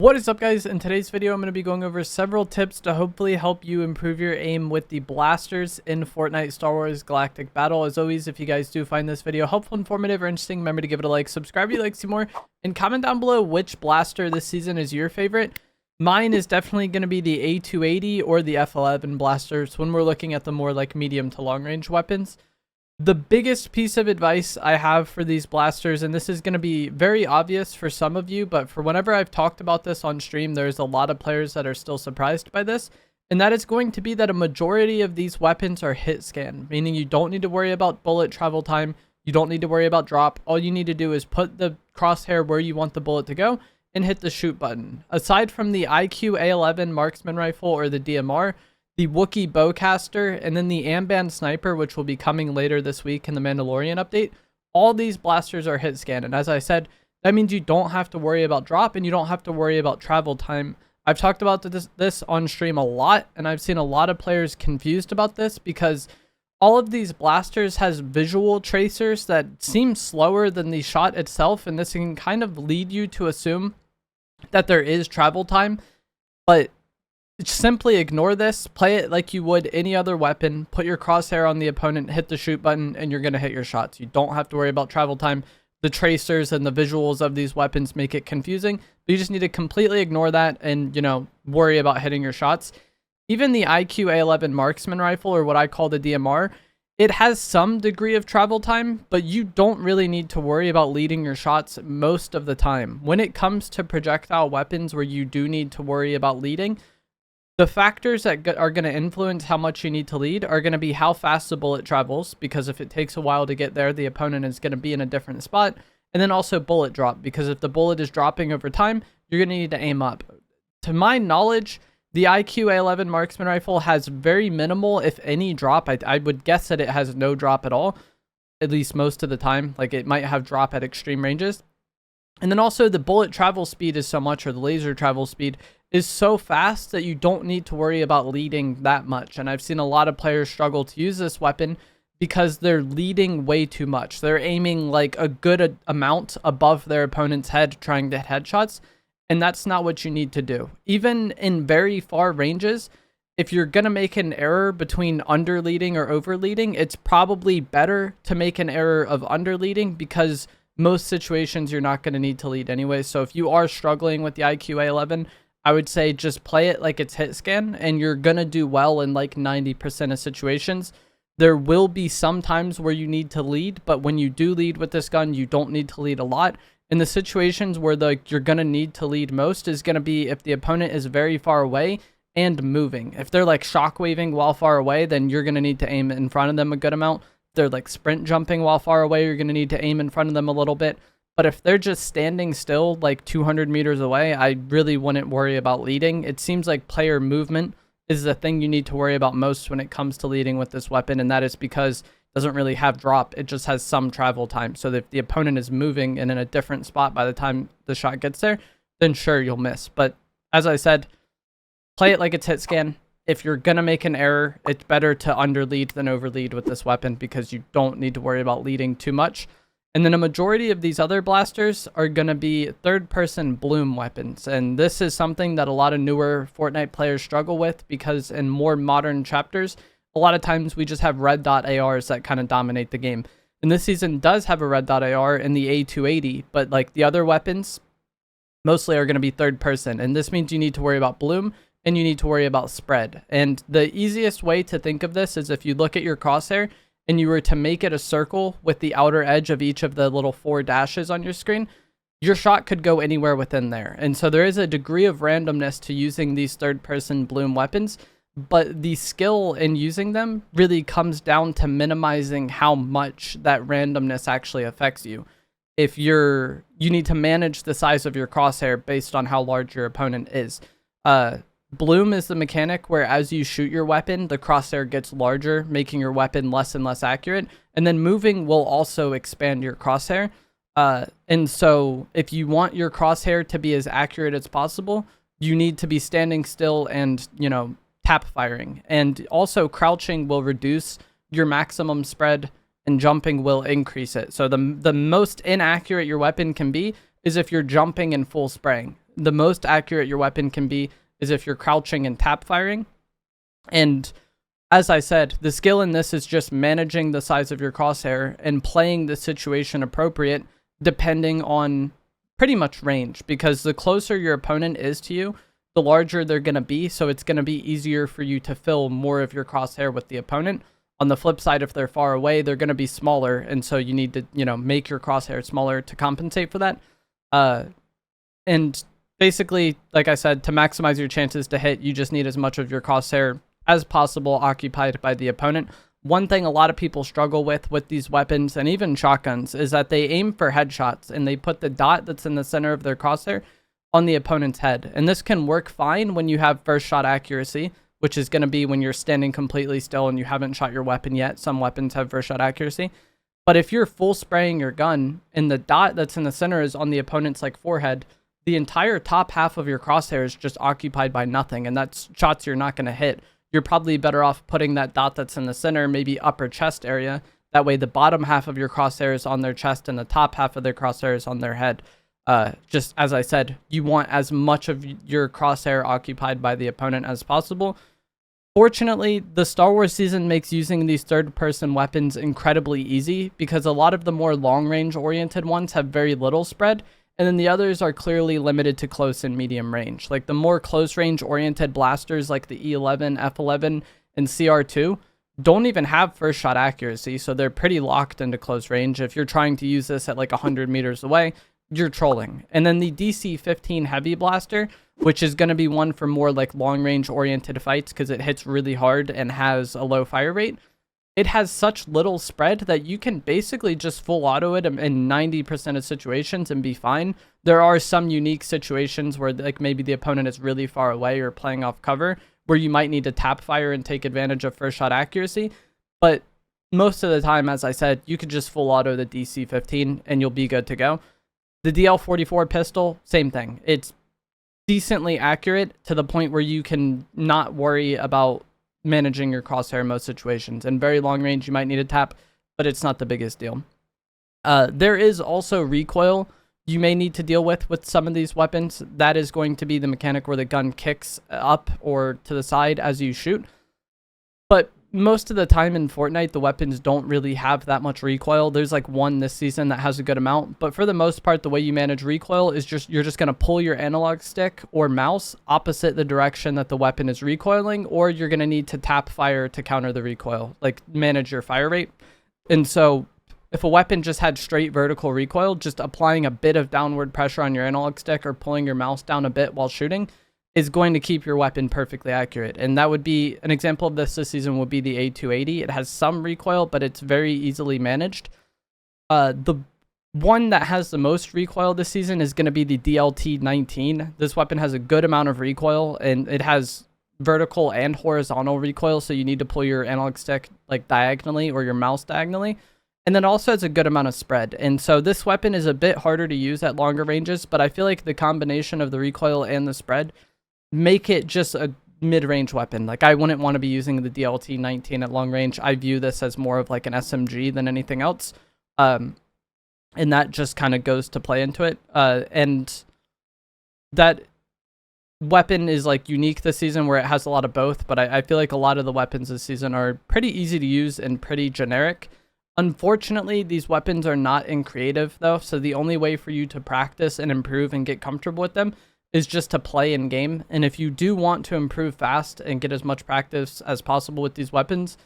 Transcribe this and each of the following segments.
What is up, guys? In today's video, I'm going to be going over several tips to hopefully help you improve your aim with the blasters in Fortnite Star Wars Galactic Battle. As always, if you guys do find this video helpful, informative, or interesting, remember to give it a like, subscribe if you'd like to see more, and comment down below which blaster this season is your favorite. Mine is definitely going to be the A280 or the F11 blasters when we're looking at the more like medium to long range weapons. The biggest piece of advice I have for these blasters, and this is going to be very obvious for some of you, but for whenever I've talked about this on stream, there's a lot of players that are still surprised by this, and that is going to be that a majority of these weapons are hit scan, meaning you don't need to worry about bullet travel time, you don't need to worry about drop. All you need to do is put the crosshair where you want the bullet to go and hit the shoot button. Aside from the IQ A11 marksman rifle or the DMR, the Wookiee bowcaster, and then the Amban sniper, which will be coming later this week in the Mandalorian update, all these blasters are hit scan. And as I said, that means you don't have to worry about drop and you don't have to worry about travel time. I've talked about this on stream a lot, and I've seen a lot of players confused about this because all of these blasters has visual tracers that seem slower than the shot itself, and this can kind of lead you to assume that there is travel time, but simply ignore this. Play it like you would any other weapon. Put your crosshair on the opponent, hit the shoot button, and you're going to hit your shots. You don't have to worry about travel time. The tracers and the visuals of these weapons make it confusing, but you just need to completely ignore that and, worry about hitting your shots. Even the IQ A11 marksman rifle, or what I call the DMR, it has some degree of travel time, but you don't really need to worry about leading your shots most of the time. When it comes to projectile weapons where you do need to worry about leading, the factors that are going to influence how much you need to lead are going to be how fast the bullet travels, because if it takes a while to get there, the opponent is going to be in a different spot. And then also bullet drop, because if the bullet is dropping over time, you're going to need to aim up. To my knowledge, the IQ A11 marksman rifle has very minimal, if any, drop. I would guess that it has no drop at all, at least most of the time. Like, it might have drop at extreme ranges. And then also the bullet travel speed is so much, or the laser travel speed is so fast that you don't need to worry about leading that much. And I've seen a lot of players struggle to use this weapon because they're leading way too much. They're aiming like a good amount above their opponent's head trying to hit headshots, and that's not what you need to do. Even in very far ranges, if you're going to make an error between underleading or overleading, it's probably better to make an error of underleading, because most situations you're not going to need to lead anyway. So if you are struggling with the IQ A11, I would say just play it like it's hit scan, and you're going to do well in like 90% of situations. There will be some times where you need to lead, but when you do lead with this gun, you don't need to lead a lot. In the situations where you're going to need to lead most is going to be if the opponent is very far away and moving. If they're like shockwaving while far away, then you're going to need to aim in front of them a good amount. If they're like sprint jumping while far away, you're going to need to aim in front of them a little bit. But if they're just standing still like 200 meters away, I really wouldn't worry about leading. It seems like player movement is the thing you need to worry about most when it comes to leading with this weapon, and that is because it doesn't really have drop. It just has some travel time. So that if the opponent is moving and in a different spot by the time the shot gets there, then sure, you'll miss. But as I said, play it like it's hit scan. If you're going to make an error, it's better to underlead than overlead with this weapon, because you don't need to worry about leading too much. And then a majority of these other blasters are going to be third-person bloom weapons. And this is something that a lot of newer Fortnite players struggle with, because in more modern chapters, a lot of times we just have red dot ARs that kind of dominate the game. And this season does have a red dot AR in the A280, but like the other weapons mostly are going to be third-person. And this means you need to worry about bloom and you need to worry about spread. And the easiest way to think of this is if you look at your crosshair and you were to make it a circle with the outer edge of each of the little 4 dashes on your screen, your shot could go anywhere within there. And so there is a degree of randomness to using these third-person bloom weapons, but the skill in using them really comes down to minimizing how much that randomness actually affects you. If you need to manage the size of your crosshair based on how large your opponent is. Bloom is the mechanic where as you shoot your weapon, the crosshair gets larger, making your weapon less and less accurate. And then moving will also expand your crosshair. And so if you want your crosshair to be as accurate as possible, you need to be standing still and, tap firing. And also crouching will reduce your maximum spread and jumping will increase it. So the most inaccurate your weapon can be is if you're jumping and full spraying. the most accurate your weapon can be is if you're crouching and tap firing. And as I said, the skill in this is just managing the size of your crosshair and playing the situation appropriate depending on pretty much range, because the closer your opponent is to you, the larger they're going to be, so it's going to be easier for you to fill more of your crosshair with the opponent. On the flip side, if they're far away, they're going to be smaller, and so you need to, you know, make your crosshair smaller to compensate for that. And basically, like I said, to maximize your chances to hit, you just need as much of your crosshair as possible occupied by the opponent. One thing a lot of people struggle with these weapons and even shotguns is that they aim for headshots and they put the dot that's in the center of their crosshair on the opponent's head. And this can work fine when you have first shot accuracy, which is going to be when you're standing completely still and you haven't shot your weapon yet. Some weapons have first shot accuracy. But if you're full spraying your gun and the dot that's in the center is on the opponent's like forehead, the entire top half of your crosshair is just occupied by nothing, and that's shots you're not going to hit. You're probably better off putting that dot that's in the center, maybe upper chest area. That way the bottom half of your crosshair is on their chest and the top half of their crosshair is on their head. Just as I said, you want as much of your crosshair occupied by the opponent as possible. Fortunately, the Star Wars season makes using these third-person weapons incredibly easy, because a lot of the more long-range oriented ones have very little spread, and then the others are clearly limited to close and medium range. Like the more close-range oriented blasters like the E11, F11, and CR2 don't even have first shot accuracy, so they're pretty locked into close range. If you're trying to use this at like 100 meters away, you're trolling. And then the DC-15 Heavy Blaster, which is going to be one for more like long-range oriented fights because it hits really hard and has a low fire rate, it has such little spread that you can basically just full auto it in 90% of situations and be fine. There are some unique situations where like maybe the opponent is really far away or playing off cover where you might need to tap fire and take advantage of first shot accuracy. But most of the time, as I said, you could just full auto the DC-15 and you'll be good to go. The DL-44 pistol, same thing. It's decently accurate to the point where you can not worry about managing your crosshair in most situations. In very long range, you might need a tap, but it's not the biggest deal. There is also recoil you may need to deal with some of these weapons. That is going to be the mechanic where the gun kicks up or to the side as you shoot. But most of the time in Fortnite, the weapons don't really have that much recoil. There's like one this season that has a good amount, but for the most part, the way you manage recoil is you're just going to pull your analog stick or mouse opposite the direction that the weapon is recoiling, or you're going to need to tap fire to counter the recoil, like manage your fire rate. And so if a weapon just had straight vertical recoil, just applying a bit of downward pressure on your analog stick or pulling your mouse down a bit while shooting is going to keep your weapon perfectly accurate. And that would be an example of this season would be the A280. It has some recoil, but it's very easily managed. The one that has the most recoil this season is going to be the DLT-19. This weapon has a good amount of recoil, and it has vertical and horizontal recoil, so you need to pull your analog stick like diagonally or your mouse diagonally. And then also has a good amount of spread. And so this weapon is a bit harder to use at longer ranges, but I feel like the combination of the recoil and the spread make it just a mid-range weapon. Like I wouldn't want to be using the DLT-19 at long range. I view this as more of like an SMG than anything else. And that just kind of goes to play into it. And that weapon is like unique this season where it has a lot of both, but I feel like a lot of the weapons this season are pretty easy to use and pretty generic. Unfortunately, these weapons are not in creative though, so the only way for you to practice and improve and get comfortable with them is just to play in game. And if you do want to improve fast and get as much practice as possible with these weapons,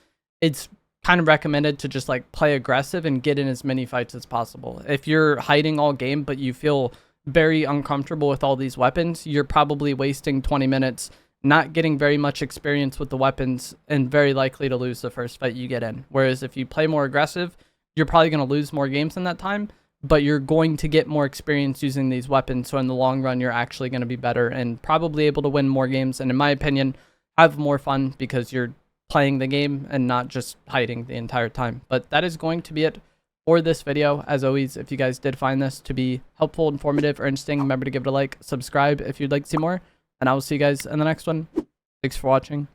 it's kind of recommended to just like play aggressive and get in as many fights as possible. If you're hiding all game but you feel very uncomfortable with all these weapons, you're probably wasting 20 minutes not getting very much experience with the weapons and very likely to lose the first fight you get in. Whereas if you play more aggressive, you're probably going to lose more games in that time, but you're going to get more experience using these weapons. So in the long run, you're actually going to be better and probably able to win more games. And in my opinion, have more fun because you're playing the game and not just hiding the entire time. But that is going to be it for this video. As always, if you guys did find this to be helpful, informative, or interesting, remember to give it a like, subscribe if you'd like to see more, and I will see you guys in the next one. Thanks for watching.